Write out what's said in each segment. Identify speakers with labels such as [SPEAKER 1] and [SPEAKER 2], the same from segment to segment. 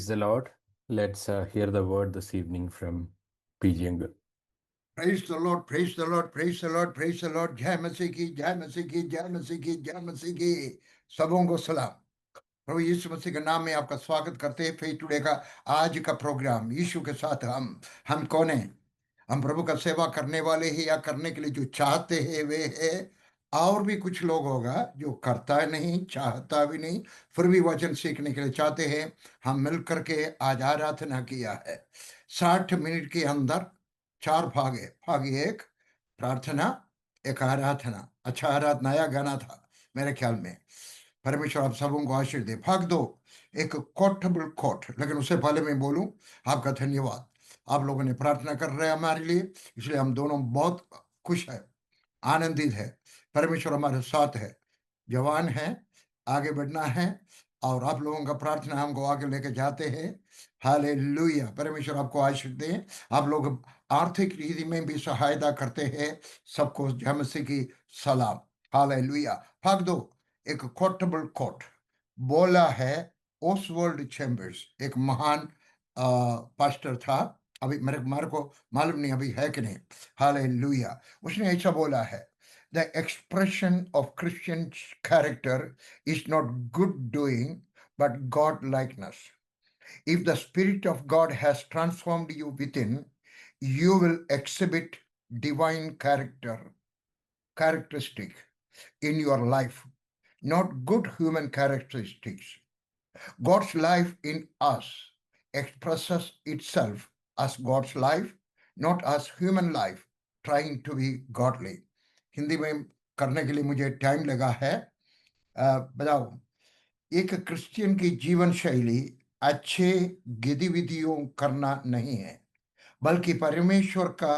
[SPEAKER 1] the Lord. Let's hear the word this evening from PG Angle.
[SPEAKER 2] Praise the Lord, praise the Lord, praise the Lord, praise the Lord. जय मसीह की, जय मसीह की, जय मसीह की, जय मसीह की। सबों को सलाम। प्रभु यीशु मसीह के नाम में आपका स्वागत करते हैं। फेथ टुडे का आज का प्रोग्राम यीशु के साथ हम कौन हैं? हम प्रभु का सेवा करने वाले हैं या करने के लिए जो चाहते हैं वे है। और भी कुछ लोग होगा जो करता नहीं, चाहता भी नहीं, फिर भी वचन सीखने के लिए चाहते हैं। हम मिल करके आज आराधना किया है। 60 मिनट के अंदर 4 भाग है। भाग एक प्रार्थना, एक आराधना। अच्छा आराधना नया गाना था मेरे ख्याल में। परमेश्वर आप सबों को आशीष दे। भाग दो एक कोटेबल कोट। लेकिन उससे पहले मैं बोलूं आपका धन्यवाद। आप लोगों ने प्रार्थना कर रहे हैं हमारे लिए, इसलिए हम दोनों बहुत खुश है, आनंदित है। परमेश्वर हमारे साथ है, जवान है, आगे बढ़ना है और आप लोगों का प्रार्थना हमको आगे लेके जाते हैं। हालेलुया। परमेश्वर आपको आशीष दे। आप लोग आर्थिक रीति में भी सहायता करते हैं, सबको जय मसीह की सलाम। हालेलुया। भाग दो एक कोटेबल कोट बोला है ओसवर्ल्ड चैम्बर्स, एक महान पास्टर था। अभी मेरे को मालूम नहीं अभी है कि नहीं। हालेलुया। उसने ऐसा बोला है, the expression of Christian character is not good doing but God likeness. If the Spirit of God has transformed you within, you will exhibit divine characteristic in your life, not good human characteristics. God's life in us expresses itself as God's life, not as human life trying to be godly. Hindi में करने के लिए मुझे time लगा है। बताओ, एक Christian की जीवन शैली अच्छे गतिविधियों करना नहीं है, बल्कि परमेश्वर का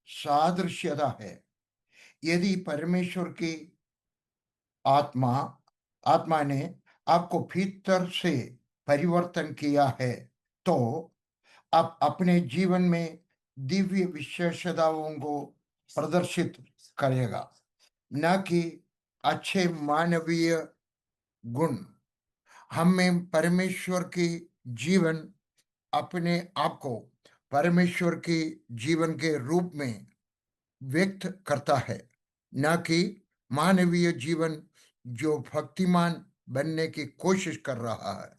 [SPEAKER 2] सादृश्यता है। यदि परमेश्वर की आत्मा आत्मा ने आपको भीतर से परिवर्तन किया है, तो आप अपने जीवन में दिव्य विशेषताओं को प्रदर्शित करेगा, न कि अच्छे मानवीय गुण। हमें परमेश्वर की जीवन अपने आप को परमेश्वर की जीवन के रूप में व्यक्त करता है, न कि मानवीय जीवन जो भक्तिमान बनने की कोशिश कर रहा है।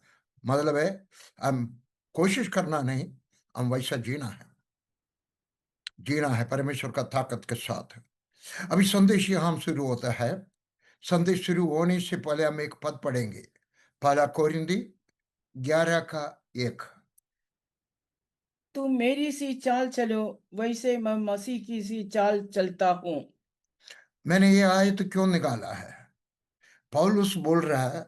[SPEAKER 2] मतलब है हम कोशिश करना नहीं, हम वैसा जीना है परमेश्वर का ताकत के साथ। अभी संदेश यहां शुरू होता है। संदेश शुरू होने से पहले हम एक पद पढ़ेंगे, पहला कोरिन्दी 11:1।
[SPEAKER 3] तुम मेरी सी चाल चलो वैसे मैं मसीह की सी चाल चलता हूँ।
[SPEAKER 2] मैंने ये आयत क्यों निकाला है? पौलुस बोल रहा है,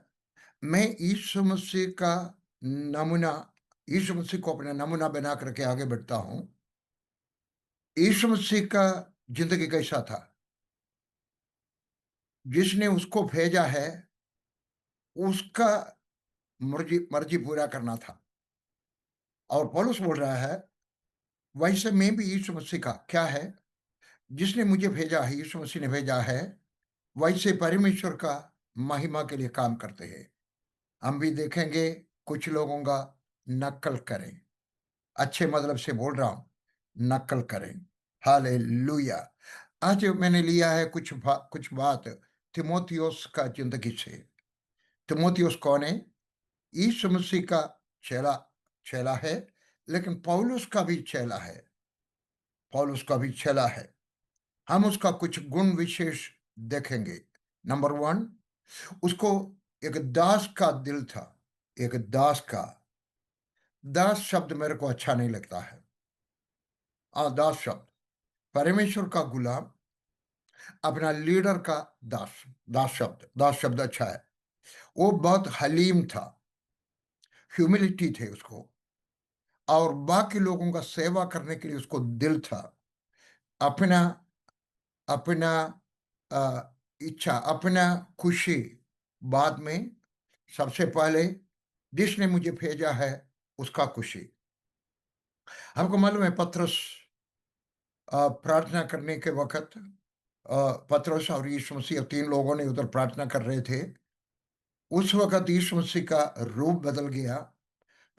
[SPEAKER 2] मैं यीशु मसीह का नमूना, यीशु मसीह को अपना नमूना बना करके आगे बढ़ता हूं। यीशु मसीह का जिंदगी कैसा था? जिसने उसको भेजा है उसका मर्जी पूरा करना था। और पौलुस बोल रहा है वैसे मैं भी यीशु मसीह का क्या है, जिसने मुझे भेजा है, यीशु मसीह ने भेजा है, वैसे परमेश्वर का महिमा के लिए काम करते हैं। हम भी देखेंगे कुछ लोगों का नकल करें, अच्छे मतलब से बोल रहा हूं, नकल करें। हालेलुया। आज मैंने लिया है कुछ बात तिमोथियोस का जिंदगी से। तिमोथियोस कौन है? यीशु मसीह का चेला है, लेकिन पौलुस का भी चेला है। हम उसका कुछ गुण विशेष देखेंगे। नंबर 1, उसको एक दास का दिल था। एक दास शब्द मेरे को अच्छा नहीं लगता है। दास शब्द, परमेश्वर का गुलाम, अपना लीडर का दास शब्द अच्छा है। वो बहुत हलीम था, ह्यूमिलिटी थे उसको, और बाकी लोगों का सेवा करने के लिए उसको दिल था। अपना अपना इच्छा, अपना खुशी बाद में, सबसे पहले जिसने मुझे भेजा है उसका खुशी। हमको मालूम है पतरस प्रार्थना करने के वक्त, पतरस और यीशु मसीह 3 लोगों ने उधर प्रार्थना कर रहे थे। उस वक्त यीशु मसीह का रूप बदल गया।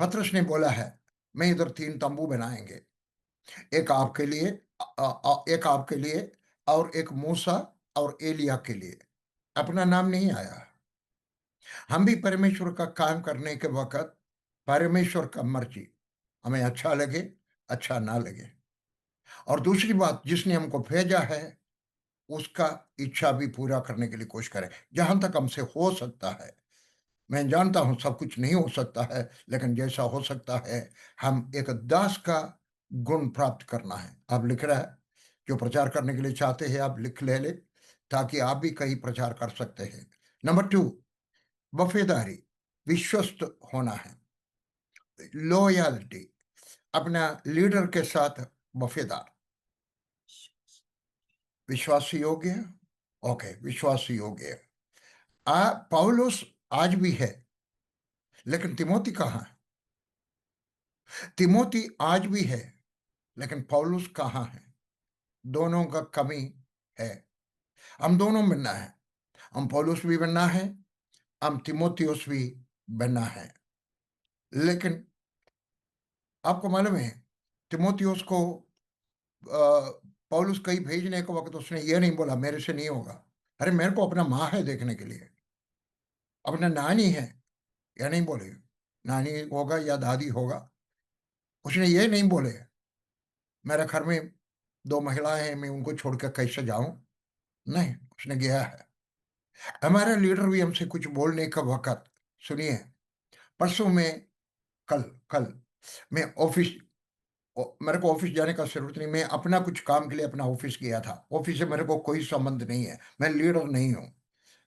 [SPEAKER 2] पतरस ने बोला है, मैं इधर 3 तंबू बनाएंगे, एक आपके लिए, एक आपके लिए, और एक मूसा और एलिया के लिए। अपना नाम नहीं आया। हम भी परमेश्वर का काम करने के वक्त परमेश्वर का मर्जी, हमें अच्छा लगे अच्छा ना लगे, और दूसरी बात, जिसने हमको भेजा है उसका इच्छा भी पूरा करने के लिए कोशिश करें, जहां तक हमसे हो सकता है। मैं जानता हूं सब कुछ नहीं हो सकता है, लेकिन जैसा हो सकता है हम एक दास का गुण प्राप्त करना है। आप लिख रहा है, जो प्रचार करने के लिए चाहते हैं आप लिख ले ताकि आप भी कहीं प्रचार कर सकते हैं। नंबर 2, वफादारी, विश्वस्त होना है। लॉयल्टी, अपना लीडर के साथ वफादार, विश्वास योग्य। ओके, विश्वास योग्य। पौलुस आज भी है, लेकिन तिमोती कहाँ है? तिमोती आज भी है, लेकिन पौलुस कहाँ है? दोनों का कमी है। हम दोनों बनना है, हम पौलुस भी बनना है, हम तिमोथियुस भी बनना है। लेकिन आपको मालूम है, तिमोथियुस को पौलुस कहीं भेजने के वक्त उसने ये नहीं बोला मेरे से नहीं होगा। अरे मेरे को अपना माँ है देखने के लिए, अपना नानी है, या नहीं बोले नानी होगा या दादी होगा। उसने ये नहीं बोले मेरे घर में 2 महिलाएं हैं, मैं उनको छोड़कर कैसे जाऊं। नहीं, उसने गया है। हमारा लीडर भी हमसे कुछ बोलने का वक्त, सुनिए, परसों में, कल कल मैं ऑफिस, मेरे को ऑफिस जाने का जरूरत नहीं, मैं अपना कुछ काम के लिए अपना ऑफिस गया था। ऑफिस से मेरे को कोई संबंध नहीं है, मैं लीडर नहीं हूँ,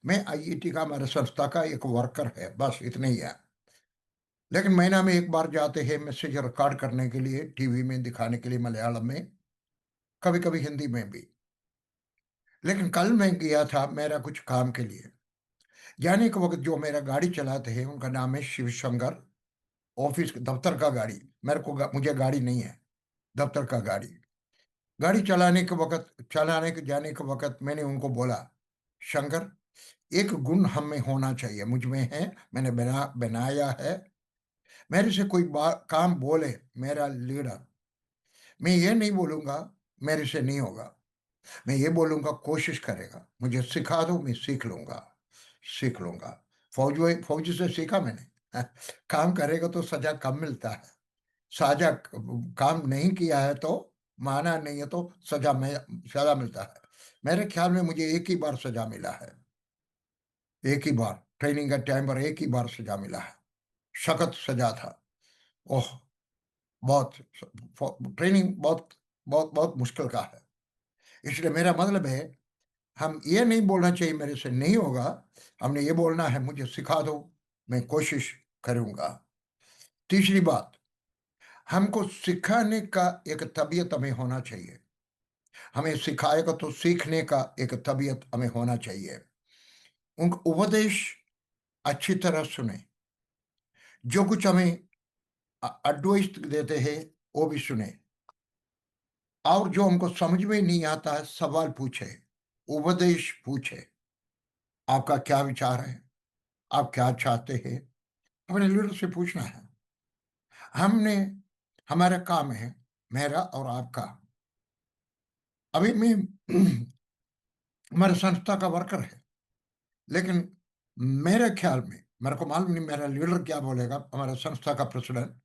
[SPEAKER 2] मैं आईईटी का, हमारे संस्था का एक वर्कर है, बस इतना ही है। लेकिन महीना में एक बार जाते हैं मैसेज रिकॉर्ड करने के लिए, टीवी में दिखाने के लिए, मलयालम में, कभी कभी हिंदी में भी। लेकिन कल मैं गया था मेरा कुछ काम के लिए। जाने के वक्त जो मेरा गाड़ी चलाते हैं उनका नाम है शिव शंकर, ऑफिस दफ्तर का गाड़ी। मुझे गाड़ी नहीं है, दफ्तर का गाड़ी। गाड़ी चलाने के वक्त, चलाने के जाने के वक्त मैंने उनको बोला, शंकर, एक गुण हम में होना चाहिए, मुझ में है, मैंने बनाया है। मेरे से कोई काम बोले मेरा लीडर, मैं ये नहीं बोलूंगा मेरे से नहीं होगा, मैं ये बोलूंगा कोशिश करेगा, मुझे सिखा दो, मैं सीख लूंगा, सीख लूंगा। फौजी से सीखा मैंने काम करेगा तो सजा कम मिलता है, साजा काम नहीं किया है तो, माना नहीं है तो सजा मिलता है। मेरे ख्याल में मुझे एक ही बार सजा मिला है, एक ही बार ट्रेनिंग का टाइम पर एक ही बार सजा मिला है, सख्त सजा था। ओह, बहुत, ट्रेनिंग बहुत बहुत बहुत मुश्किल का है। इसलिए मेरा मतलब है, हम ये नहीं बोलना चाहिए मेरे से नहीं होगा, हमने ये बोलना है मुझे सिखा दो, मैं कोशिश करूंगा। तीसरी बात, हमको सिखाने का एक तबीयत हमें होना चाहिए, हमें सिखाएगा तो सीखने का एक तबीयत हमें होना चाहिए। उनका उपदेश अच्छी तरह सुने, जो कुछ हमें एडवाइस देते हैं वो भी सुने, और जो हमको समझ में नहीं आता है सवाल पूछे, उपदेश पूछे, आपका क्या विचार है, आप क्या चाहते हैं, अपने लीडर से पूछना है। हमने, हमारा काम है, मेरा और आपका, अभी मैं हमारे संस्था का वर्कर है, लेकिन मेरे ख्याल में, मेरे को मालूम नहीं मेरा लीडर क्या बोलेगा, हमारा संस्था का प्रेसिडेंट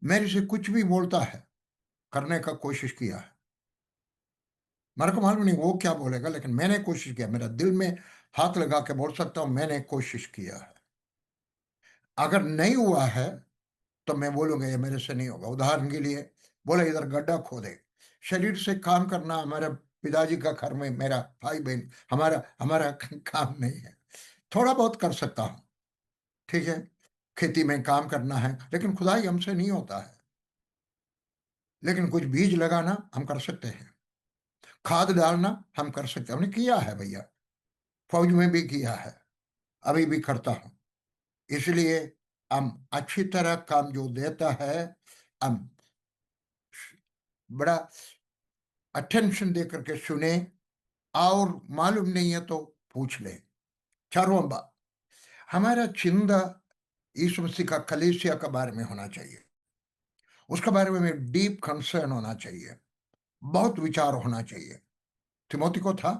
[SPEAKER 2] मेरे से कुछ भी बोलता है, करने का कोशिश किया है, मेरे को मालूम नहीं वो क्या बोलेगा, लेकिन मैंने कोशिश किया, मेरा दिल में हाथ लगा के बोल सकता हूं मैंने कोशिश किया है। अगर नहीं हुआ है तो मैं बोलूंगा ये मेरे से नहीं होगा। उदाहरण के लिए बोले इधर गड्ढा खोदे, शरीर से काम करना हमारे पिताजी का घर में, मेरा भाई बहन, हमारा हमारा काम नहीं है। थोड़ा बहुत कर सकता हूँ, ठीक है, खेती में काम करना है, लेकिन खुदाई हमसे नहीं होता है। लेकिन कुछ बीज लगाना हम कर सकते हैं, खाद डालना हम कर सकते हैं, हमने किया है भैया, फौज में भी किया है, अभी भी करता हूँ। इसलिए हम अच्छी तरह काम जो देता है हम बड़ा अटेंशन दे करके सुने, और मालूम नहीं है तो पूछ ले। चारों बात, हमारा चिंता यीशु मसीह का कलीसिया के बारे में होना चाहिए, उसके बारे में डीप कंसर्न होना चाहिए, बहुत विचार होना चाहिए। तिमोथी को था,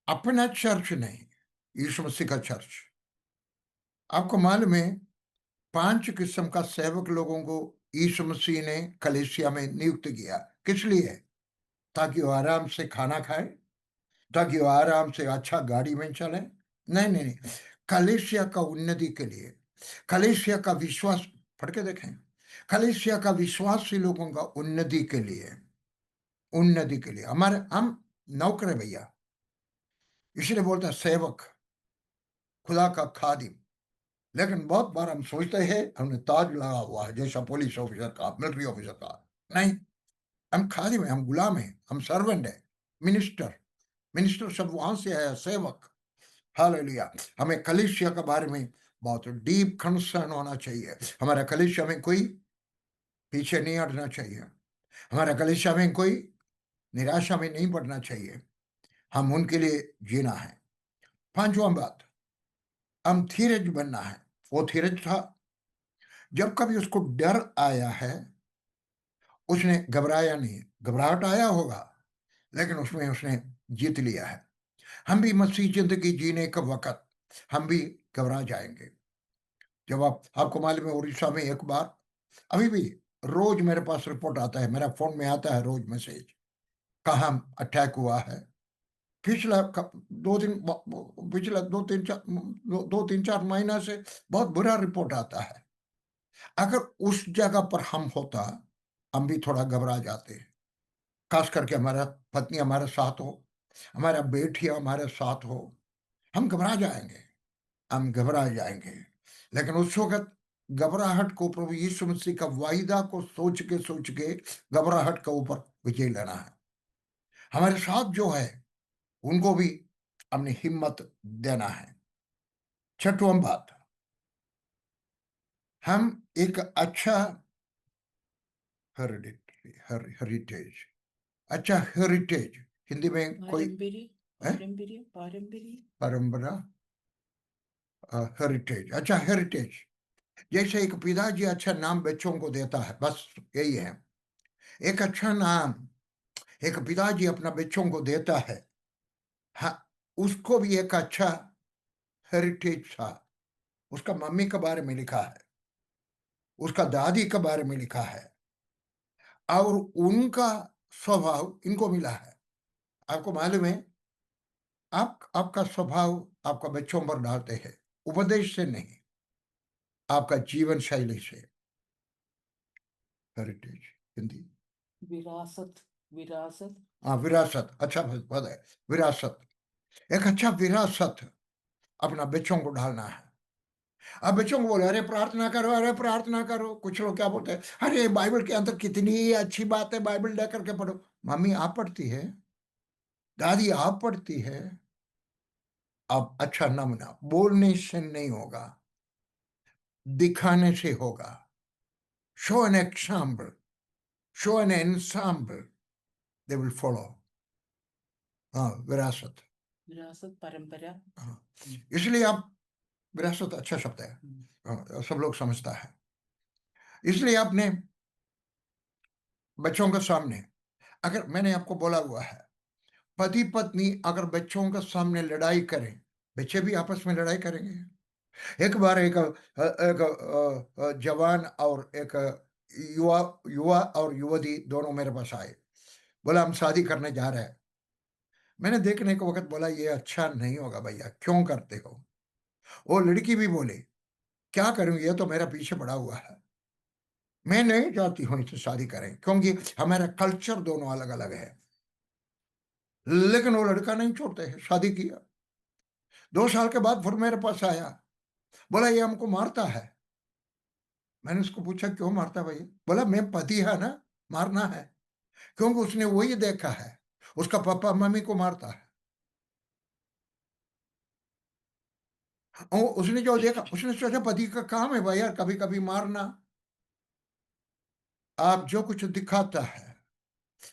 [SPEAKER 2] अपना चर्च नहीं, यीशु मसीह का चर्च। आपको मालूम है 5 किस्म का सेवक लोगों को यीशु मसीह ने कलीसिया में नियुक्त किया। किस लिए? ताकि वो आराम से खाना खाए, ताकि वो आराम से अच्छा गाड़ी में चले। नहीं नहीं नहीं, कलीसिया का उन्नति के लिए, कलीसिया का विश्वास, पढ़ के देखें, कलीसिया का विश्वासी लोगों का उन्नति के लिए, उन्नति के लिए। हमारे हम नौकर है भैया, इसलिए बोलता है सेवक, खुदा का खादिम। लेकिन बहुत बार हम सोचते हैं हमने ताज लगा हुआ है जैसा पुलिस ऑफिसर का, मिलिट्री ऑफिसर का। नहीं, हम खादिम है, हम गुलाम है, हम सर्वेंट है। मिनिस्टर, मिनिस्टर शब्द वहां से आया, सेवक। हालेलुया। हमें कलीसिया के बारे में बहुत डीप कंसर्न होना चाहिए। हमारा कलीसिया में कोई पीछे नहीं हटना चाहिए, हमारा कलीसिया में कोई निराशा में नहीं पड़ना चाहिए। हम उनके लिए जीना है। 5वां बात, हम धीरज बनना है। वो धीरज था, जब कभी उसको डर आया है उसने घबराया नहीं। घबराहट आया होगा लेकिन उसमें उसने जीत लिया है। हम भी मसीह जिंदगी जीने का वक्त हम भी घबरा जाएंगे। जब आपको मालूम है उड़ीसा में एक बार, अभी भी रोज मेरे पास रिपोर्ट आता है, मेरा फोन में आता है रोज मैसेज, कहाँ अटैक हुआ है। पिछला 2 दिन, पिछला 2-3-4 महीना से बहुत बुरा रिपोर्ट आता है। अगर उस जगह पर हम होता, हम भी थोड़ा घबरा जाते। खास करके हमारा पत्नी हमारे साथ हो, हमारा बेटी हमारे साथ हो, हम घबरा जाएंगे, हम घबरा जाएंगे। लेकिन उस वक्त घबराहट को, प्रभु यीशु मसीह का वायदा को सोच के घबराहट का ऊपर विजय लेना है। हमारे साथ जो है उनको भी हमने हिम्मत देना है। 6वां बात, हम एक अच्छा हेरिटेज, अच्छा हेरिटेज, हिंदी में कोई परंपरा, हेरिटेज, अच्छा हेरिटेज। जैसे एक पिताजी अच्छा नाम बच्चों को देता है, बस यही है। एक अच्छा नाम एक पिताजी अपना बच्चों को देता है, हाँ, उसको भी एक अच्छा हेरिटेज था। उसका मम्मी के बारे में लिखा है, उसका दादी के बारे में लिखा है, और उनका स्वभाव इनको मिला है। आपको मालूम है, आपका स्वभाव आपका बच्चों पर डालते हैं, उपदेश से नहीं, आपका जीवन शैली से। हेरिटेज हिंदी
[SPEAKER 3] विरासत, विरासत।
[SPEAKER 2] हाँ, विरासत, अच्छा पद है, विरासत। एक अच्छा विरासत अपना बच्चों को डालना है। अब बच्चों को बोले अरे प्रार्थना करो, अरे प्रार्थना करो। कुछ लोग क्या बोलते हैं, अरे बाइबल के अंदर कितनी अच्छी बात है, बाइबल लेकर के पढ़ो। मम्मी आप पढ़ती है, दादी आप पढ़ती है। अब अच्छा नमूना बोलने से नहीं होगा, दिखाने से होगा। Show an example, show an example, they will follow. हाँ, विरासत,
[SPEAKER 3] विरासत, परंपरा।
[SPEAKER 2] हाँ, इसलिए आप, विरासत अच्छा शब्द है, हाँ, सब लोग समझता है। इसलिए आपने बच्चों के सामने, अगर मैंने आपको बोला हुआ है, पति पत्नी अगर बच्चों के सामने लड़ाई करें, बच्चे भी आपस में लड़ाई करेंगे। एक बार एक जवान और एक युवा युवा और युवती दोनों मेरे पास आए, बोला हम शादी करने जा रहे हैं। मैंने देखने के वक्त बोला ये अच्छा नहीं होगा भैया, क्यों करते हो। वो लड़की भी बोले क्या करूं, ये तो मेरा पीछे पड़ा हुआ है, मैं नहीं चाहती हूं इससे शादी करें, क्योंकि हमारा कल्चर दोनों अलग अलग है। लेकिन वो लड़का नहीं छोड़ते है, शादी किया। 2 साल के बाद फिर मेरे पास आया, बोला ये हमको मारता है। मैंने उसको पूछा क्यों मारता है भैया, बोला मैं पति है ना, मारना है, क्योंकि उसने वही देखा है, उसका पापा मम्मी को मारता है। और उसने जो देखा उसने सोचा पति का काम है भैया कभी कभी मारना। आप जो कुछ दिखाता है,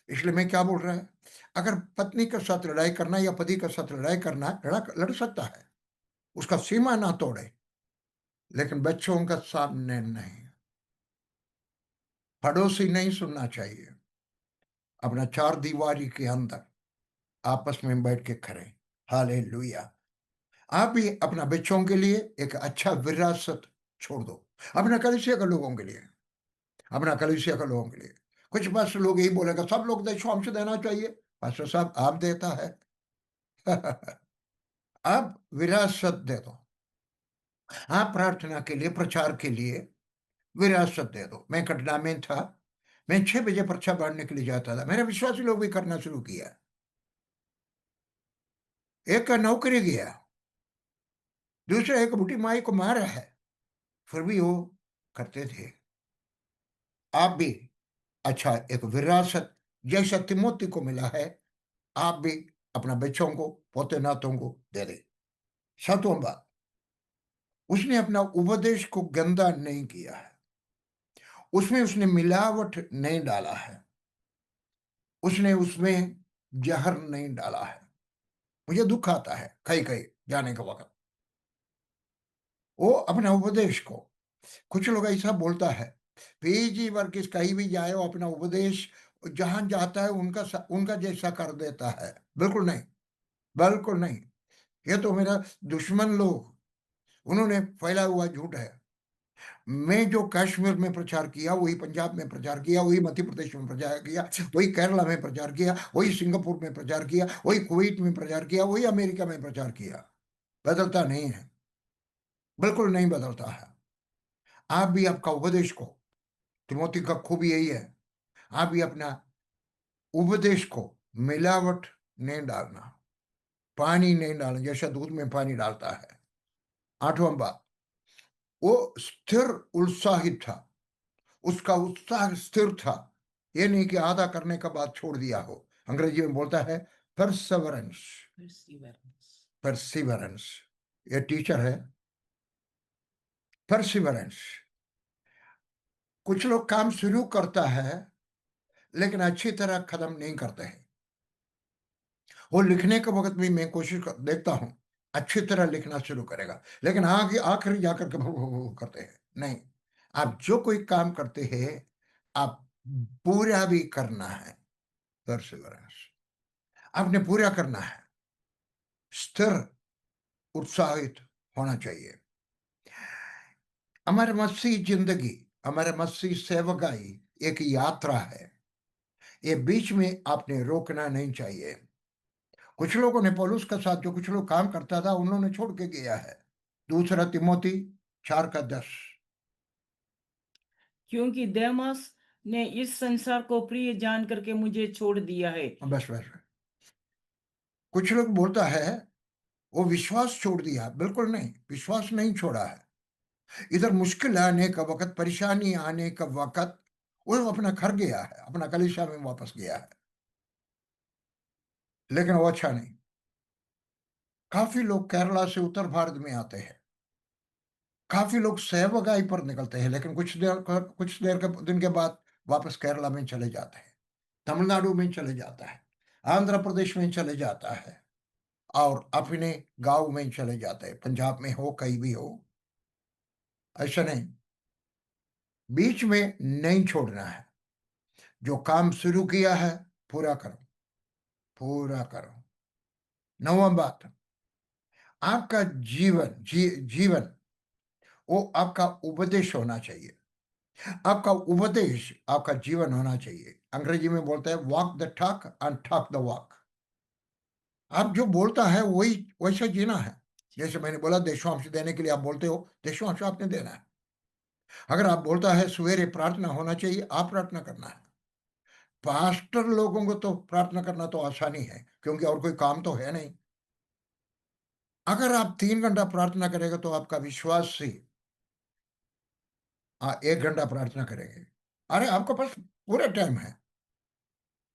[SPEAKER 2] इसलिए मैं क्या बोल रहा है, अगर पत्नी के साथ लड़ाई करना या पति के साथ लड़ाई करना, लड़ सकता है, उसका सीमा ना तोड़े। लेकिन बच्चों का सामने नहीं, पड़ोसी नहीं सुनना चाहिए, अपना चार दीवारी के अंदर आपस में बैठ के खड़े। हालेलुया। आप भी अपना बच्चों के लिए एक अच्छा विरासत छोड़ दो, अपना कलीसिया के लोगों के लिए, अपना कलीसिया के लोगों के लिए। कुछ पास्टर लोग यही बोलेगा सब लोग देशवंश देना चाहिए। पास्टर साहब आप देता है आप विरासत दे दो, आप प्रार्थना के लिए, प्रचार के लिए विरासत दे दो। मैं कटरा में था, मैं 6 बजे पर्चा बांटने के लिए जाता था, मेरे विश्वासी लोग भी करना शुरू किया। एक का नौकरी गया, दूसरा एक बुढ़ी माई को मारा है, फिर भी वो करते थे। आप भी अच्छा एक विरासत जैसा तिमोती को मिला है, आप भी अपना बच्चों को, पोते नातों को दे दे। सातवां बात, उसने अपना उपदेश को गंदा नहीं किया है, उसमें उसने मिलावट नहीं डाला है, उसने उसमें जहर नहीं डाला है। मुझे दुख आता है कहीं कहीं जाने का वक्त, वो अपना उपदेश को, कुछ लोग ऐसा बोलता है पीजी वर्गीस कहीं भी जाए वो अपना उपदेश जहां जाता है उनका जैसा कर देता है। बिल्कुल नहीं, बिल्कुल नहीं। ये तो मेरा दुश्मन लोग, उन्होंने फैला हुआ झूठ है। मैं जो कश्मीर में प्रचार किया, वही पंजाब में प्रचार किया, वही मध्य प्रदेश में प्रचार किया, वही केरला में प्रचार किया, वही सिंगापुर में प्रचार किया, वही कुवैत में प्रचार किया, वही अमेरिका में प्रचार किया। बदलता नहीं है, बिल्कुल नहीं बदलता है। आप भी आपका उपदेश को, तिमोथी का खूबी यही है, आप भी अपना उपदेश को मिलावट नहीं डालना, पानी नहीं डालना जैसा दूध में पानी डालता है। आठवां बात, वो स्थिर उत्साहित था, उसका उत्साह स्थिर था, ये नहीं कि आधा करने का बाद छोड़ दिया हो। अंग्रेजी में बोलता है परसेवरेंस, परसिवरेंस, ये टीचर है। परसिवरेंस, कुछ लोग काम शुरू करता है लेकिन अच्छी तरह खत्म नहीं करते हैं। वो लिखने के वक्त भी मैं देखता हूं अच्छी तरह लिखना शुरू करेगा, लेकिन आगे आखिरी जाकर के वो करते हैं नहीं। आप जो कोई काम करते हैं आप पूरा भी करना है, परसिवरेंस, आपने पूरा करना है, स्थिर उत्साहित होना चाहिए। हमारे मसीह जिंदगी, हमारे मसीह सेवकाई एक यात्रा है, ये बीच में आपने रोकना नहीं चाहिए। कुछ लोगों ने पौलुस का साथ जो कुछ लोग काम करता था उन्होंने छोड़ के गया है। दूसरा तिमोथी 4:10।
[SPEAKER 3] क्योंकि देमास ने इस संसार को प्रिय जान करके मुझे छोड़ दिया है।
[SPEAKER 2] बस बस, कुछ लोग बोलता है वो विश्वास छोड़ दिया, बिल्कुल नहीं, विश्वास नहीं छोड़ा है। इधर मुश्किल आने का वक्त, परेशानी आने का वक्त वो अपना घर गया है, अपना कलीसिया में वापस गया है, लेकिन वो अच्छा नहीं। काफी लोग केरला से उत्तर भारत में आते हैं, काफी लोग सेवगाई पर निकलते हैं, लेकिन कुछ देर के दिन के बाद वापस केरला में चले जाते हैं, तमिलनाडु में चले जाता है, आंध्र प्रदेश में चले जाता है, और अपने गांव में चले जाते हैं, पंजाब में हो कहीं भी हो। ऐसा नहीं, बीच में नहीं छोड़ना है। जो काम शुरू किया है पूरा करो, पूरा करो। नौवां बात, आपका जीवन वो आपका उपदेश होना चाहिए, आपका उपदेश आपका जीवन होना चाहिए। अंग्रेजी में बोलते हैं walk the talk and talk the walk. आप जो बोलता है वही वैसा जीना है। जैसे मैंने बोला देशवांश देने के लिए आप बोलते हो, देशवांश आपने देना है। अगर आप बोलता है सवेरे प्रार्थना होना चाहिए, आप प्रार्थना करना है। पास्टर लोगों को तो प्रार्थना करना तो आसानी है क्योंकि और कोई काम तो है नहीं। अगर आप 3 घंटा प्रार्थना करेंगे तो आपका विश्वास से 1 घंटा प्रार्थना करेंगे। अरे आपके पास पूरा टाइम है,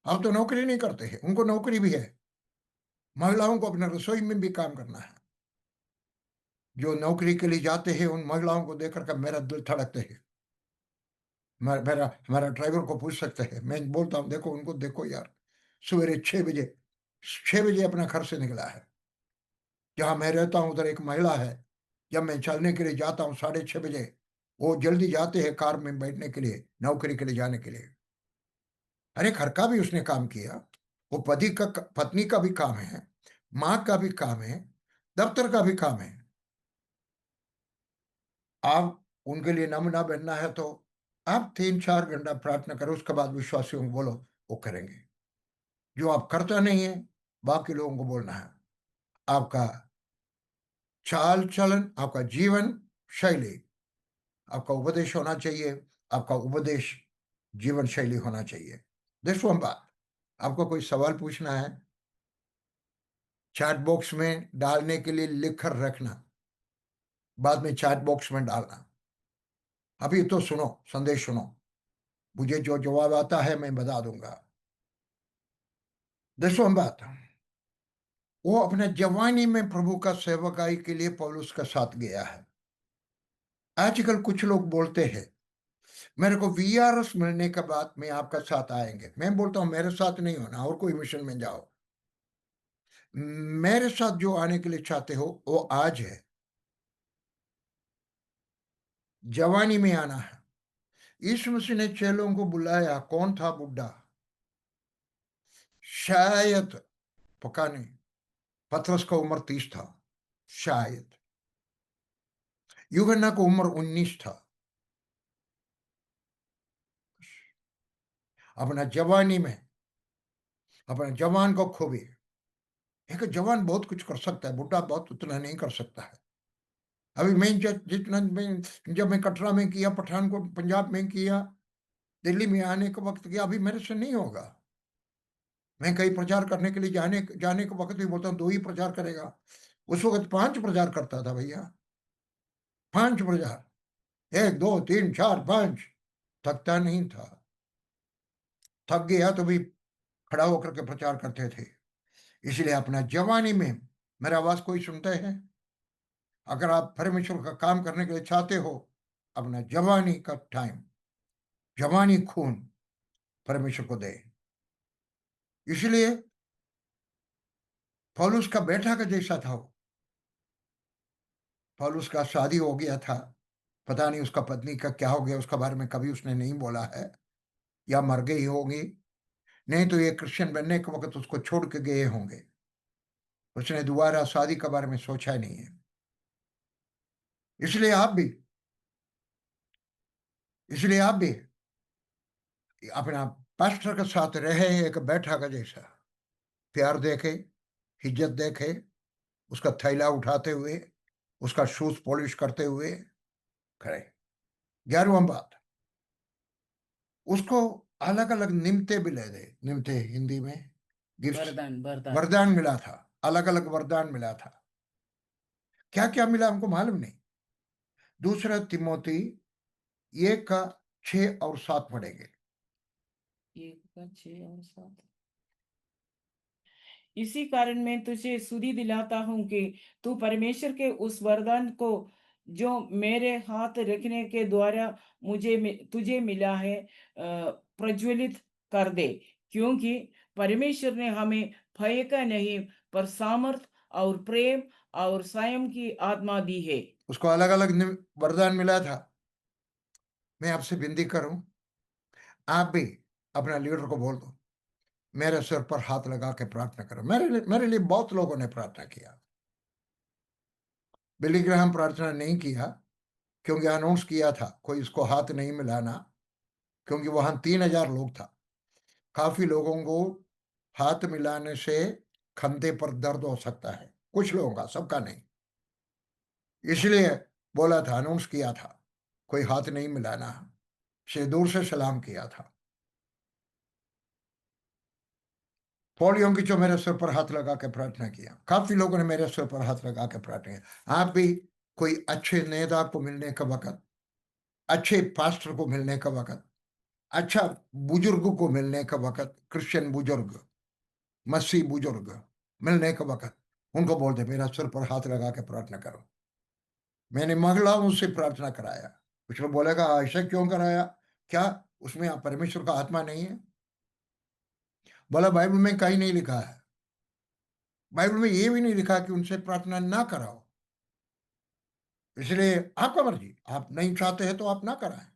[SPEAKER 2] आप तो नौकरी नहीं करते हैं, उनको नौकरी भी है। महिलाओं को अपने रसोई में भी काम करना है। जो नौकरी के लिए जाते हैं उन महिलाओं को देखकर के मेरा दिल धड़कते है। मेरा हमारा ड्राइवर को पूछ सकते हैं, मैं बोलता हूँ देखो उनको, देखो यार, सवेरे 6 बजे, 6 बजे अपना घर से निकला है। जहां मैं रहता हूं उधर एक महिला है, जब मैं चलने के लिए जाता हूँ 6:30 बजे, वो जल्दी जाते हैं कार में बैठने के लिए, नौकरी के लिए जाने के लिए। अरे घर का भी उसने काम किया, वो पत्नी का भी काम है, माँ का भी काम है, दफ्तर का भी काम है। आप उनके लिए नमूना बनना है तो आप 3-4 घंटा प्रार्थना करो, उसके बाद विश्वासियों को बोलो, वो करेंगे। जो आप करता नहीं है, बाकी लोगों को बोलना है। आपका चाल चलन, आपका जीवन शैली, आपका उपदेश होना चाहिए, आपका उपदेश जीवन शैली होना चाहिए। देखो हम बात, आपको कोई सवाल पूछना है, चैट बॉक्स में डालने के लिए लिख कर रखना, बाद में चैट बॉक्स में डालना। अभी तो सुनो, संदेश सुनो, मुझे जो जवाब आता है मैं बता दूंगा। देखो हम बात, वो अपने जवानी में प्रभु का सेवकाई के लिए पौलुस का साथ गया है। आजकल कुछ लोग बोलते हैं मेरे को वीआरएस मिलने के बाद मैं आपका साथ आएंगे। मैं बोलता हूं मेरे साथ नहीं होना, और कोई मिशन में जाओ। मेरे साथ जो आने के लिए चाहते हो वो आज है, जवानी में आना है। यीशु मसीह ने चेलों को बुलाया, कौन था बुढ़ा? शायद, पक्का नहीं, पतरस का उम्र 30 था शायद, यूहन्ना को उम्र 19 था। अपना जवानी में अपना जवान को खूबी, एक जवान बहुत कुछ कर सकता है, बुढ़ा बहुत उतना नहीं कर सकता है। अभी मैं जब मैं कटरा में किया, पठानकोट पंजाब में किया, दिल्ली में आने के वक्त किया, अभी मेरे से नहीं होगा। मैं कहीं प्रचार करने के लिए जाने जाने के वक्त भी बोलता हूँ 2 ही प्रचार करेगा। उस वक्त 5 प्रचार करता था भैया, 5 प्रचार, 1 2 3 4 5, थकता नहीं था। थक गया तो भी खड़ा होकर के प्रचार करते थे। इसलिए अपना जवानी में, मेरा आवाज कोई सुनते हैं? अगर आप परमेश्वर का काम करने के लिए चाहते हो, अपना जवानी का टाइम, जवानी खून परमेश्वर को दे। इसलिए पौलुस का बेटा का जैसा था वो। पौलुस का शादी हो गया था, पता नहीं उसका पत्नी का क्या हो गया, उसका बारे में कभी उसने नहीं बोला है, या मर गई होगी, नहीं तो ये क्रिश्चियन बनने के वक्त उसको छोड़ के गए होंगे। उसने दोबारा शादी के बारे में सोचा ही नहीं है। इसलिए आप भी इसलिए आप भी अपना पास्टर के साथ रहे, एक बैठा का जैसा प्यार देखे, इज्जत देखे, उसका थैला उठाते हुए, उसका शूज पॉलिश करते हुए खड़े। 11वां बात, उसको अलग अलग निमते भी ले दे। निमते हिंदी में गिफ्ट,
[SPEAKER 3] वरदान वरदान
[SPEAKER 2] वरदान मिला था, अलग अलग वरदान मिला था। क्या क्या मिला हमको मालूम नहीं। दूसरा तिमोती 1:6 और 7 पढ़ेंगे।
[SPEAKER 3] 1:6 और 7। इसी कारण मैं तुझे सुधि दिलाता हूँ कि तू परमेश्वर के उस वरदान को जो मेरे हाथ रखने के द्वारा तुझे मिला है प्रज्वलित कर दे, क्योंकि परमेश्वर ने हमें भय का नहीं पर सामर्थ और प्रेम और संयम की आत्मा दी है।
[SPEAKER 2] उसको अलग अलग वरदान मिला था। मैं आपसे विनती करूं, आप भी अपना लीडर को बोल दो मेरे सिर पर हाथ लगा के प्रार्थना करो। मेरे लिए बहुत लोगों ने प्रार्थना किया। बिली ग्राहम प्रार्थना नहीं किया, क्योंकि अनाउंस किया था कोई इसको हाथ नहीं मिलाना, क्योंकि वहां 3,000 लोग था। काफी लोगों को हाथ मिलाने से कंधे पर दर्द हो सकता है, कुछ लोगों का, सबका नहीं। इसलिए बोला था, अनाउंस किया था कोई हाथ नहीं मिलाना, से दूर से सलाम किया था। पौड़ियों की जो मेरे सिर पर हाथ लगा के प्रार्थना किया, काफी लोगों ने मेरे सिर पर हाथ लगा के प्रार्थना किया। आप भी कोई अच्छे नेता को मिलने का वक्त, अच्छे पास्टर को मिलने का वक्त, अच्छा बुजुर्ग को मिलने का वक्त, क्रिश्चियन बुजुर्ग, मसीह बुजुर्ग मिलने का वक्त, उनको बोलते मेरा सिर पर हाथ लगा के प्रार्थना करो। मैंने महिलाओं से प्रार्थना कराया। कुछ लोग बोलेगा ऐसा क्यों कराया, क्या उसमें परमेश्वर का आत्मा नहीं है? बोला बाइबल में कहीं नहीं लिखा है। बाइबल में ये भी नहीं लिखा कि उनसे प्रार्थना ना कराओ। इसलिए आपका मर्जी, आप नहीं चाहते हैं तो आप ना कराएं।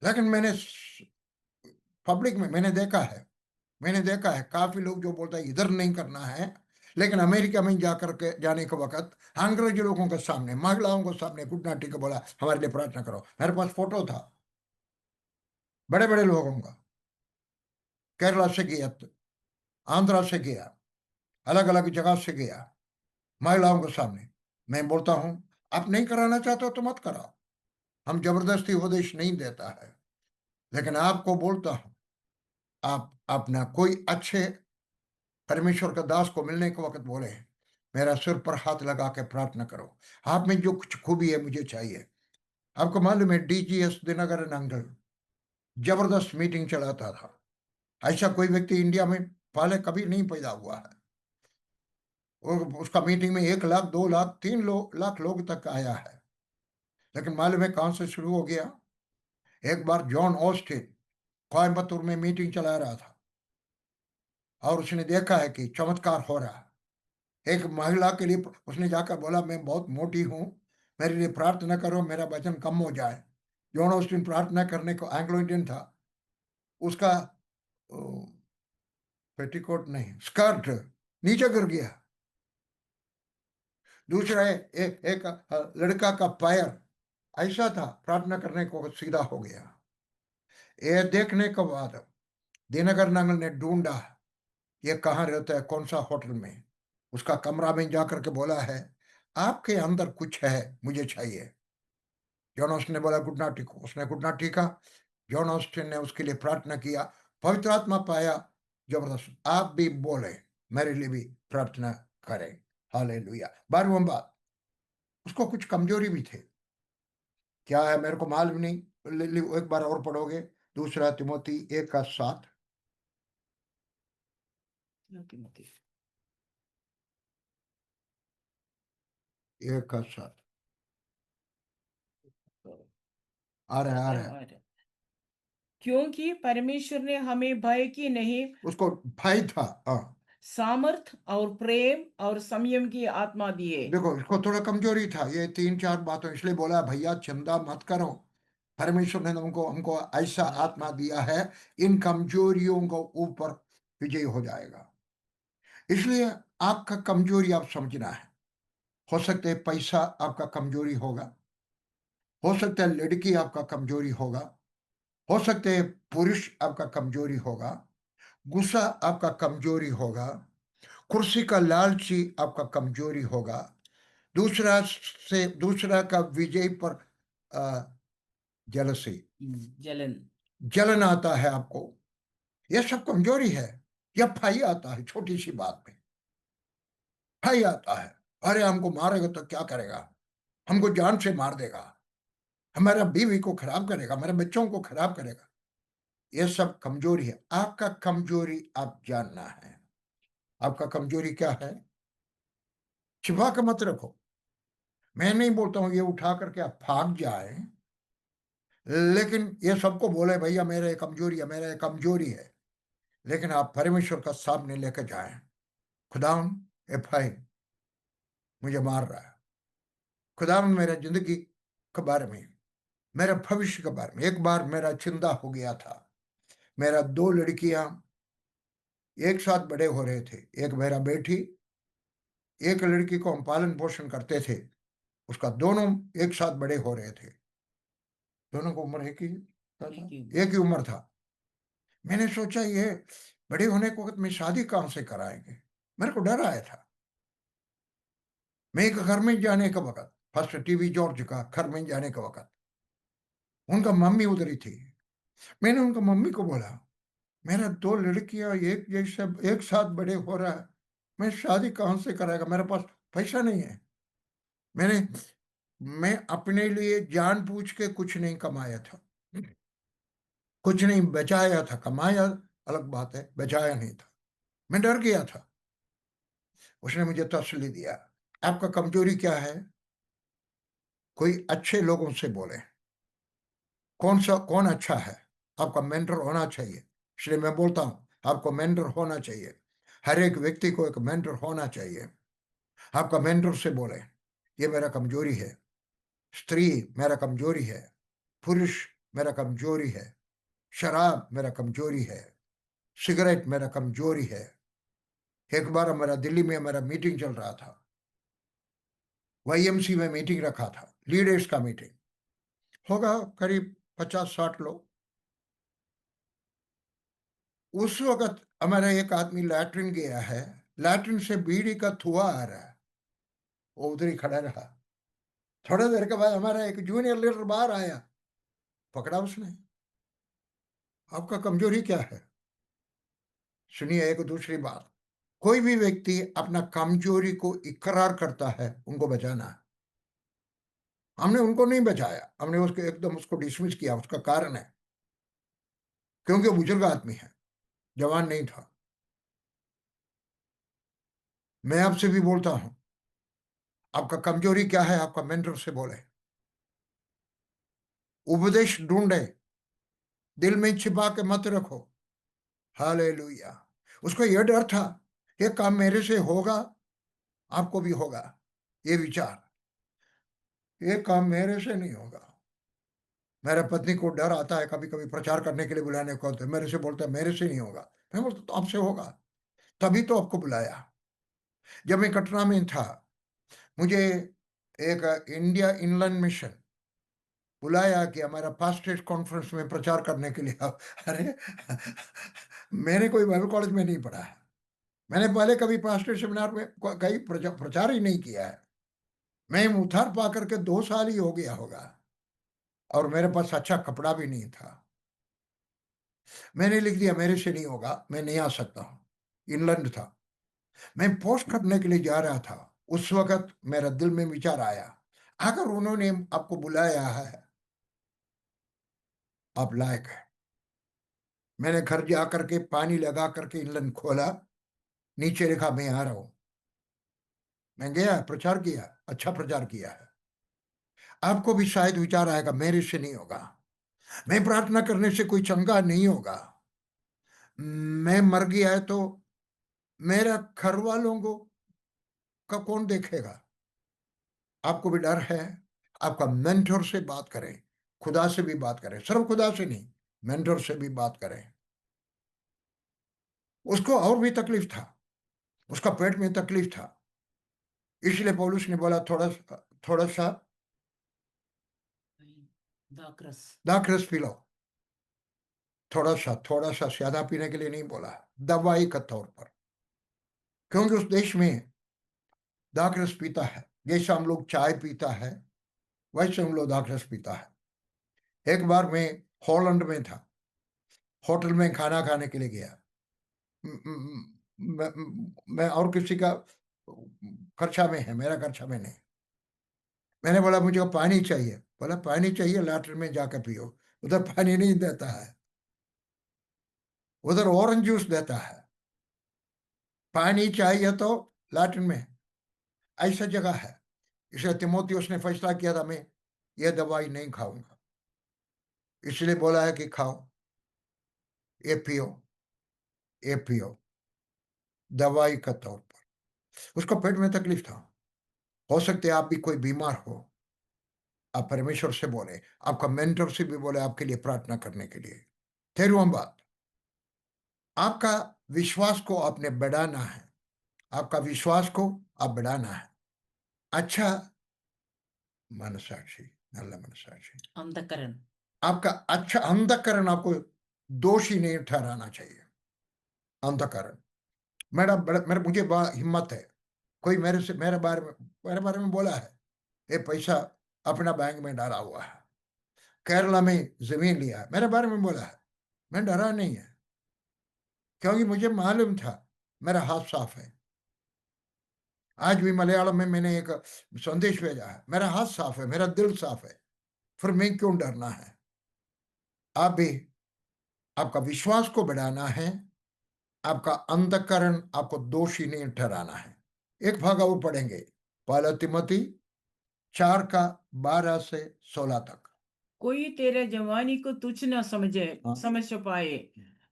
[SPEAKER 2] लेकिन मैंने पब्लिक में मैंने देखा है काफी लोग जो बोलता है इधर नहीं करना है, लेकिन अमेरिका में जाकर के जाने के वक्त अंग्रेजी लोगों के सामने, महिलाओं के सामने गुड नाइट को बोला हमारे लिए प्रार्थना करो। मेरे पास फोटो था बड़े बड़े लोगों का, केरला से गया, आंध्रा से गया, अलग अलग जगह से गया, महिलाओं के सामने। मैं बोलता हूं आप नहीं कराना चाहते हो तो मत कराओ, हम जबरदस्ती उपदेश नहीं देता है। लेकिन आपको बोलता हूं आप अपना कोई अच्छे परमेश्वर का दास को मिलने के वक्त बोले मेरा सिर पर हाथ लगा के प्रार्थना करो, आप में जो कुछ खूबी है मुझे चाहिए। आपको मालूम है डीजीएस दिनकर अंकल जबरदस्त मीटिंग चलाता था। ऐसा कोई व्यक्ति इंडिया में पहले कभी नहीं पैदा हुआ है। और उसका मीटिंग में 1 लाख 2 लाख 3 लाख लोग तक आया है। लेकिन मालूम है कहां से शुरू हो गया? एक बार जॉन ऑस्टिन कोयम्बतूर में मीटिंग चला रहा था और उसने देखा है कि चमत्कार हो रहा है। एक महिला के लिए उसने जाकर बोला मैं बहुत मोटी हूं, मेरे लिए प्रार्थना करो मेरा वजन कम हो जाए। जॉन ऑस्टिन प्रार्थना करने को एंग्लो इंडियन था, उसका पेटीकोट नहीं स्कर्ट नीचे गिर गया। दूसरा एक लड़का का पैर ऐसा था प्रार्थना करने को सीधा हो गया। ये देखने के बाद दिनकर नांगल ने ढूंढा ये कहाँ रहता है, कौन सा होटल में। उसका कमरा में जाकर के बोला है आपके अंदर कुछ है मुझे चाहिए। जॉन ऑस्टिन ने बोला गुड नाइट टीको, उसने गुड नाइट टीका। जॉन ऑस्टिन ने उसके लिए प्रार्थना किया, पवित्र आत्मा पाया, जबरदस्त। आप भी बोले मेरे लिए भी प्रार्थना करें। हालेलुया। 12वां बात, उसको कुछ कमजोरी भी थे। क्या है मेरे को मालूम नहीं, एक बार और पढ़ोगे, दूसरा तिमोथी 1:7।
[SPEAKER 3] तिमोथी
[SPEAKER 2] 1:7 आ रहा है, आ रहा है।
[SPEAKER 3] क्योंकि परमेश्वर ने हमें भय की नहीं,
[SPEAKER 2] उसको भय था। हाँ
[SPEAKER 3] सामर्थ और प्रेम और संयम की आत्मा दिए।
[SPEAKER 2] देखो इसको थोड़ा कमजोरी था, ये 3-4 बातों इसलिए बोला भैया चिंता मत करो, परमेश्वर ने हमको हमको ऐसा आत्मा दिया है, इन कमजोरियों को ऊपर विजय हो जाएगा। इसलिए आपका कमजोरी आप समझना है। हो सकता है पैसा आपका कमजोरी होगा, हो सकता है लड़की आपका कमजोरी होगा, हो सकता है पुरुष आपका कमजोरी होगा, गुस्सा आपका कमजोरी होगा, कुर्सी का लालची आपका कमजोरी होगा, दूसरा का विजय पर जलसी
[SPEAKER 3] जलन
[SPEAKER 2] जलन आता है आपको, यह सब कमजोरी है। यह भय आता है छोटी सी बात में, भय आता है अरे हमको मारेगा तो क्या करेगा, हमको जान से मार देगा, हमारा बीवी को खराब करेगा, हमारे बच्चों को खराब करेगा। यह सब कमजोरी है। आपका कमजोरी आप जानना है। आपका कमजोरी क्या है, छिपा के मत रखो। मैं नहीं बोलता हूं ये उठा करके आप भाग जाए, लेकिन ये सबको बोले भैया मेरा ये कमजोरी है, मेरा ये कमजोरी है। लेकिन आप परमेश्वर का सामने लेकर जाए, खुदावन ए भाई मुझे मार रहा है, खुदावन मेरा जिंदगी के बारे में, मेरा भविष्य के बारे में। एक बार मेरा चिंता हो गया था, मेरा 2 लड़कियां एक साथ बड़े हो रहे थे, एक मेरा बेटी, एक लड़की को हम पालन पोषण करते थे, उसका दोनों एक साथ बड़े हो रहे थे। दोनों को उम्र एक ही था, एक ही उम्र था। मैंने सोचा ये बड़े होने के वक्त में शादी कहां से कराएंगे, मेरे को डर आया था। मैं एक घर में जाने का वक्त, फर्स्ट टीवी जॉर्ज का घर में जाने का वक्त, उनका मम्मी उधर ही थी। मैंने उनका मम्मी को बोला मेरा 2 लड़कियां एक जैसे एक साथ बड़े हो रहा है, मैं शादी कहां से कराएगा, मेरे पास पैसा नहीं है। मैं अपने लिए जानबूझ के कुछ नहीं कमाया था, कुछ नहीं बचाया था। कमाया अलग बात है, बचाया नहीं था। मैं डर गया था। उसने मुझे तसल्ली दिया, आपका कमजोरी क्या है, कोई अच्छे लोगों से बोले। कौन अच्छा है, आपका मेंटर होना चाहिए। इसलिए मैं बोलता हूं आपको मेंटर होना चाहिए। हर एक व्यक्ति को एक मेंटर होना चाहिए। आपका मेंटर से बोले, ये मेरा कमजोरी है। स्त्री मेरा कमजोरी है। पुरुष मेरा कमजोरी है। शराब मेरा कमजोरी है। सिगरेट मेरा कमजोरी है। एक बार हमारा दिल्ली में हमारा मीटिंग चल रहा था, YMC में मीटिंग रखा था, लीडर्स का मीटिंग होगा, करीब 50-60 लोग। उस वक्त हमारा एक आदमी लैट्रिन गया है, लैट्रिन से बीड़ी का धुआं आ रहा है, वो उधर ही खड़ा रहा। थोड़ा देर के बाद हमारा एक जूनियर लीडर बाहर आया, पकड़ा उसने। आपका कमजोरी क्या है? सुनिए एक दूसरी बात, कोई भी व्यक्ति अपना कमजोरी को इकरार करता है, उनको बचाना है। हमने उनको नहीं बचाया, हमने उसको एकदम उसको डिसमिस किया। उसका कारण है क्योंकि वो बुजुर्ग आदमी है, जवान नहीं था। मैं आपसे भी बोलता हूं, आपका कमजोरी क्या है? आपका मेंटर से बोले, उपदेश ढूंढे, दिल में छिपा के मत रखो। हालेलुया। उसको यह डर था, ये काम मेरे से होगा, आपको भी होगा ये विचार, ये काम मेरे से नहीं होगा। मेरे पत्नी को डर आता है कभी कभी प्रचार करने के लिए बुलाने को, तो मेरे से बोलता है मेरे से नहीं होगा। मैं बोलता तो आपसे होगा, तभी तो आपको बुलाया। जब मैं कटरा में था, मुझे एक इंडिया इनलैंड मिशन बुलाया कि हमारा पास्टर्स कॉन्फ्रेंस में प्रचार करने के लिए आओ। अरे मैंने कोई बाइबल कॉलेज में नहीं पढ़ा है, मैंने पहले कभी पास्टर सेमिनार में कहीं प्रचार ही नहीं किया है। मैं उधार पा करके 2 साल ही हो गया होगा, और मेरे पास अच्छा कपड़ा भी नहीं था। मैंने लिख दिया मेरे से नहीं होगा, मैं नहीं आ सकता हूँ। इंग्लैंड था, मैं पोस्ट करने के लिए जा रहा था। उस वक्त मेरा दिल में विचार आया, अगर उन्होंने आपको बुलाया है, आप लायक है। मैंने घर जा करके पानी लगा करके इंग्लैंड खोला, नीचे लिखा मैं आ रहा हूं। मैं गया, प्रचार किया, अच्छा प्रचार किया है। आपको भी शायद विचार आएगा मेरे से नहीं होगा, मैं प्रार्थना करने से कोई चंगा नहीं होगा, मैं मर गया है तो मेरा घर वालों को का कौन देखेगा। आपको भी डर है, आपका मेंटर से बात करें, खुदा से भी बात करें, सिर्फ खुदा से नहीं, मेंटर से भी बात करें। उसको और भी तकलीफ था, उसका पेट में तकलीफ था, इसलिए पौलुस ने बोला थोड़ा सा
[SPEAKER 3] दाखरस
[SPEAKER 2] दाखरस पी लो। थोड़ा सा ज्यादा पीने के लिए नहीं बोला, दवाई का तौर पर। क्योंकि उस देश में दाखरस पीता है, जैसे हम लोग चाय पीता है वैसे हम लोग दाखरस पीता है। एक बार मैं हॉलैंड में था, होटल में खाना खाने के लिए गया। म- म- मैं और किसी का खर्चा में है, मेरा खर्चा में नहीं। मैंने बोला मुझे पानी चाहिए, बोला पानी चाहिए लैट्रिन में जाकर पियो। उधर पानी नहीं देता है, उधर ऑरेंज जूस देता है। पानी चाहिए तो लैट्रिन में, ऐसा जगह है। इसलिए तिमोथियुस ने फैसला किया था मैं ये दवाई नहीं खाऊंगा, इसलिए बोला है कि खाओ, ये पियो, ये पियो, दवाई का तौर पर। उसको पेट में तकलीफ था। हो सकते है आप भी कोई बीमार हो, आप परमेश्वर से बोले, आपका मेंटर से भी बोले आपके लिए प्रार्थना करने के लिए। 13वां बात, आपका विश्वास को आपने बढ़ाना है, आपका विश्वास को आप बढ़ाना है। अच्छा मनसाक्षी, नल्ला मनसाक्षी,
[SPEAKER 3] अंधकरण
[SPEAKER 2] आपका अच्छा अंधकरण आपको दोषी नहीं ठहराना चाहिए। अंधकरण, मेरा मुझे बड़ा हिम्मत है, कोई मेरे बारे में बोला है ये पैसा अपना बैंक में डाला हुआ है, केरला में जमीन लिया है, मेरे बारे में बोला है। मैं डरा नहीं है, क्योंकि मुझे मालूम था मेरा हाथ साफ है। आज भी मलयालम में मैंने एक संदेश भेजा है, मेरा हाथ साफ है, मेरा दिल साफ है, फिर मैं क्यों डरना है। आप भी, आपका विश्वास को बढ़ाना है, आपका अंतःकरण आपको दोषी नहीं ठहराना है। एक भाग और पढ़ेंगे, पहला तिमोथी 4 का 12 से 16 तक।
[SPEAKER 3] कोई तेरे जवानी को तुच्छ न
[SPEAKER 2] हाँ।
[SPEAKER 3] समझ पाए,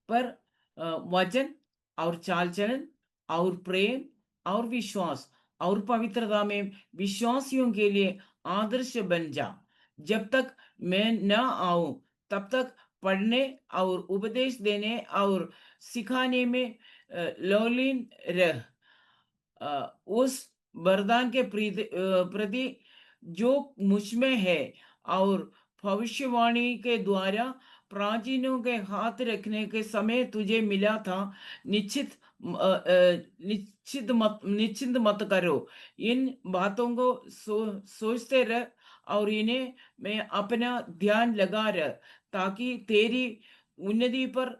[SPEAKER 3] पर वचन और चाल चलन और प्रेम और विश्वास और पवित्रता में विश्वासियों के लिए आदर्श बन जा। जब तक मैं न आऊं तब तक पढ़ने और उपदेश देने और सिखाने में लौलीन रह। उस वरदान के प्रति जो मुझ में है और भविष्यवाणी के द्वारा प्राचीनों के हाथ रखने के समय तुझे मिला था, निश्चित मत करो। इन बातों को सोचते रह और इन्हें मैं अपना ध्यान लगा रह, ताकि तेरी उन्नति पर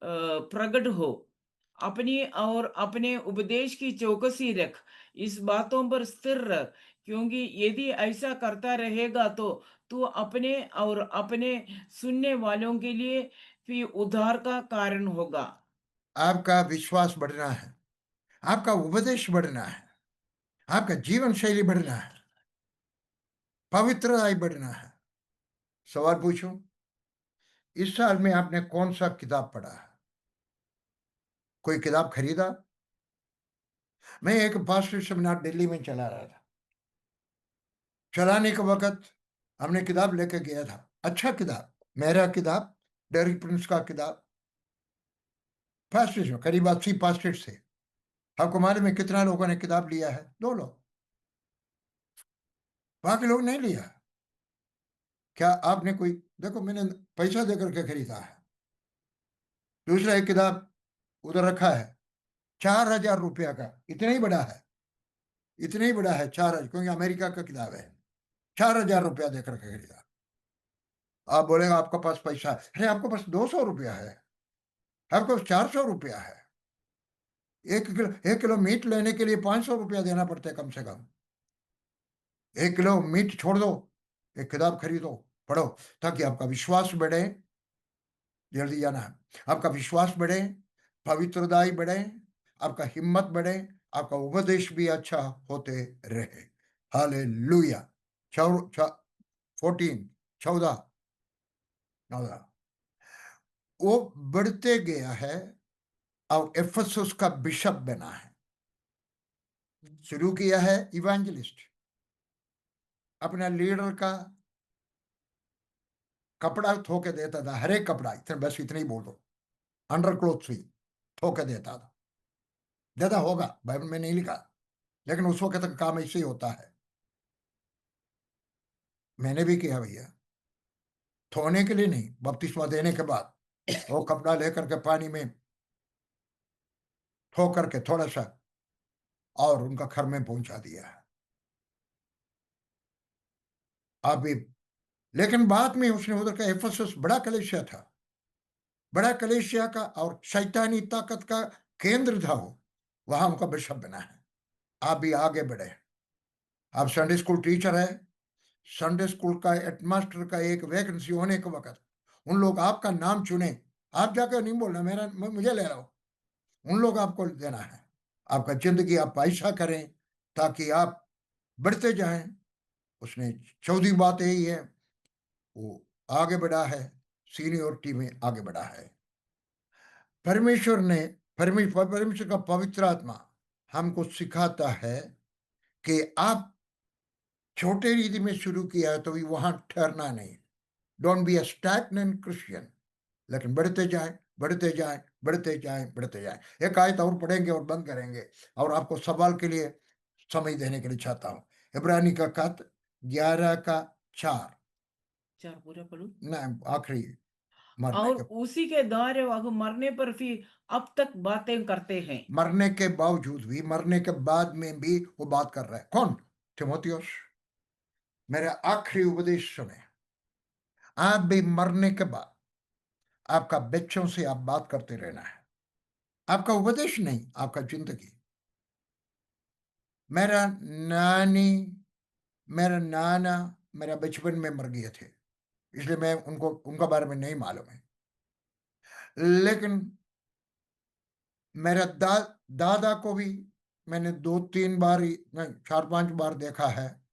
[SPEAKER 3] प्रकट हो। अपनी और अपने उपदेश की चौकसी रख, इस बातों पर स्थिर रह, क्योंकि यदि ऐसा करता रहेगा तो तू अपने और अपने सुनने वालों के लिए भी उद्धार का कारण होगा।
[SPEAKER 2] आपका विश्वास बढ़ना है, आपका उपदेश बढ़ना है, आपका जीवन शैली बढ़ना है, पवित्रता बढ़ना है। सवाल पूछूं, इस साल में आपने कौन सा किताब पढ़ा है? कोई किताब खरीदा? मैं एक पास्टर सेमिनार दिल्ली में चला रहा था। चलाने के वक्त हमने किताब लेके गया था, अच्छा किताब, मेरा किताब, डेरिक प्रिंस का किताब। पास्टर्स में करीब 80 पास्टर्स थे। आपको मालूम है कितना लोगों ने किताब लिया है? 2 लोग, बाकी लोग नहीं लिया। क्या आपने कोई, देखो मैंने पैसा देकर के खरीदा है। दूसरा एक किताब उधर रखा है, 4000 रुपया का, इतना ही बड़ा है, इतना ही बड़ा है, 4000, क्योंकि अमेरिका का किताब है। 4000 रुपया देकर के खरीदा। आप बोलेगा आपके पास पैसा है। अरे आपके पास 200 रुपया है, आपके पास 400 रुपया है। 1 किलो मीट लेने के लिए 500 रुपया देना पड़ता है कम से कम। 1 किलो मीट छोड़ दो, एक किताब खरीदो, पढ़ो, ताकि आपका विश्वास बढ़े। जल्दी जाना है, आपका विश्वास बढ़े, पवित्रताई बढ़े, आपका हिम्मत बढ़े, आपका उपदेश भी अच्छा होते रहे। हालेलुया। 14 14 वो बढ़ते गया है और एफेसस का बिशप बना है। शुरू किया है इवेंजलिस्ट, अपना लीडर का कपड़ा धो के देता था, हर एक कपड़ा, इतना बस इतना ही बोल दो, अंडर क्लोथ भी धो के देता था। ज्यादा होगा, बाइबल में नहीं लिखा, लेकिन उस वक्त तक काम ऐसे ही होता है। मैंने भी किया भैया, धोने के लिए नहीं, बपतिस्मा देने के बाद वो कपड़ा लेकर के पानी में धो करके थोड़ा सा और उनका घर में पहुंचा दिया है। आप भी, लेकिन बाद में उसने उधर का एफेसस बड़ा कलीसिया था, बड़ा कलीसिया का और शैतानी ताकत का केंद्र था वो, वहां उनका बिशप बना है। आप भी आगे बढ़े। आप संडे स्कूल टीचर है, संडे स्कूल का हेडमास्टर का एक वैकेंसी होने के वक्त उन लोग आपका नाम चुने, आप जाकर नहीं बोलना मेरा मुझे ले रहा हो, उन लोग आपको देना है। आपका जिंदगी आप ऐसा करें ताकि आप बढ़ते जाएं। उसने चौथी बात यही है, वो आगे बढ़ा है, सीनियोरिटी में आगे बढ़ा है। परमेश्वर ने, परमेश्वर का पवित्र आत्मा हमको सिखाता है कि आप छोटे रीति में शुरू किया है तो भी वहां ठहरना नहीं। Don't be a stagnant Christian, लेकिन बढ़ते जाए, बढ़ते जाए, बढ़ते जाए, बढ़ते जाए। एक आयत और पढ़ेंगे और बंद करेंगे, और आपको सवाल के लिए समय देने के लिए चाहता हूं। इब्रानी का खत 11 का 4,
[SPEAKER 3] 4 पूरा पढ़ूं?
[SPEAKER 2] नहीं आखिरी, मरने
[SPEAKER 3] और
[SPEAKER 2] के,
[SPEAKER 3] उसी के द्वारा वह मरने पर भी अब तक बातें करते हैं।
[SPEAKER 2] मरने के बावजूद भी, मरने के बाद में भी वो बात कर रहा है। कौन? तीमुथियुस। मेरा आखिरी उपदेश सुने, आप भी मरने के बाद आपका बच्चों से आप बात करते रहना है, आपका उपदेश नहीं, आपका जिंदगी। मेरा नानी, मेरा नाना मेरा बचपन में मर गए थे, इसलिए मैं उनको, उनका बारे में नहीं मालूम है। लेकिन मेरा दादा को भी मैंने 2-3 बार ही नहीं, 4-5 बार देखा है।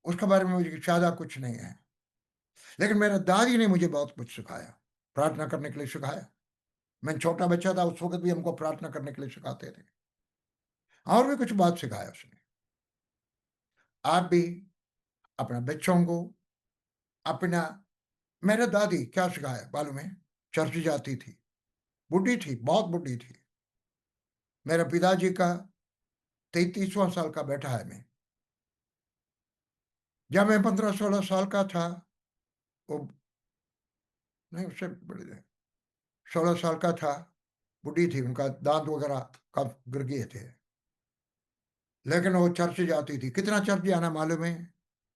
[SPEAKER 2] उसके बारे में मुझे ज्यादा कुछ नहीं है, लेकिन मेरा दादी ने मुझे बहुत कुछ सिखाया, प्रार्थना करने के लिए सिखाया। मैं छोटा बच्चा था उस वक्त भी हमको प्रार्थना करने के लिए सिखाते थे, और भी कुछ बात सिखाया उसने। आप भी अपना बच्चों को अपना, मेरे दादी क्या सिखाया मालूम है, चर्च जाती थी, बुढ़ी थी, बहुत बुढ़ी थी। मेरे पिताजी का 33वां साल का बेटा है मैं। जब मैं 15-16 साल का था, वो नहीं, उससे बड़े थे, 16 साल का था, बुढ़ी थी, उनका दांत वगैरह कब गिर गए थे, लेकिन वो चर्च जाती थी। कितना चर्च जाना मालूम है?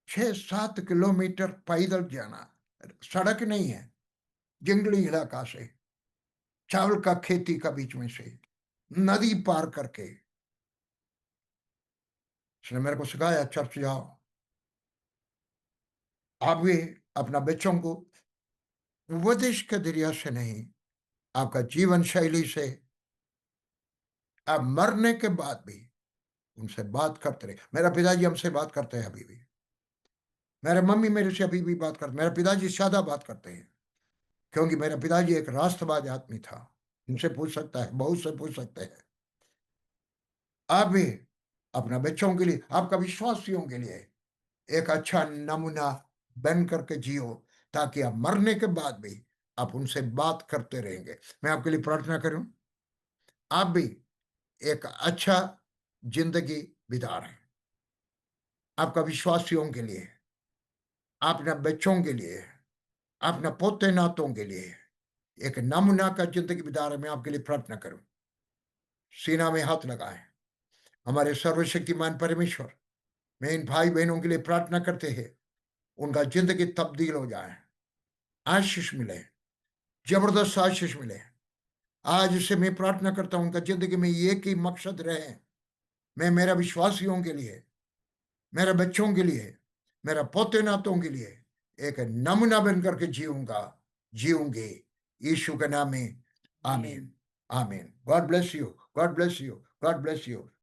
[SPEAKER 2] 6-7 किलोमीटर पैदल जाना, सड़क नहीं है, जंगली इलाका से, चावल का खेती का बीच में से, नदी पार करके। उसने मेरे को सिखाया चर्च जाओ। आप भी अपना बच्चों को उपदेश के जरिया से नहीं, आपका जीवन शैली से, आप मरने के बाद भी उनसे बात करते रहे। मेरा पिताजी हमसे बात करते हैं अभी भी, मेरे मम्मी मेरे से अभी भी बात करते, मेरे पिताजी सादा बात करते हैं, क्योंकि मेरा पिताजी एक राष्ट्रवादी आदमी था। उनसे पूछ सकता है, बहुत से पूछ सकते हैं। आप भी अपना बच्चों के लिए, आपका विश्वासियों के लिए एक अच्छा नमूना बन करके जियो, ताकि आप मरने के बाद भी आप उनसे बात करते रहेंगे। मैं आपके लिए प्रार्थना करूं, आप भी एक अच्छा जिंदगी बिता रहे हैं, आपका विश्वासियों के लिए, अपने बच्चों के लिए, अपने पोते नातों के लिए एक नमूना का जिंदगी बिता रहे। मैं आपके लिए प्रार्थना करूं, सीना में हाथ लगाएं। हमारे सर्वशक्तिमान परमेश्वर, मैं इन भाई बहनों के लिए प्रार्थना करते हैं, उनका जिंदगी तब्दील हो जाए, आशीष मिले, जबरदस्त आशीष मिले। आज से मैं प्रार्थना करता हूं, उनका जिंदगी में एक ही मकसद रहे, मैं मेरा विश्वासियों के लिए, मेरे बच्चों के लिए, मेरा पोते नातों के लिए एक नमूना बन करके जीऊंगा, जीऊंगे, यीशु के नाम में, आमीन, आमीन। God bless you, God bless you, God bless you.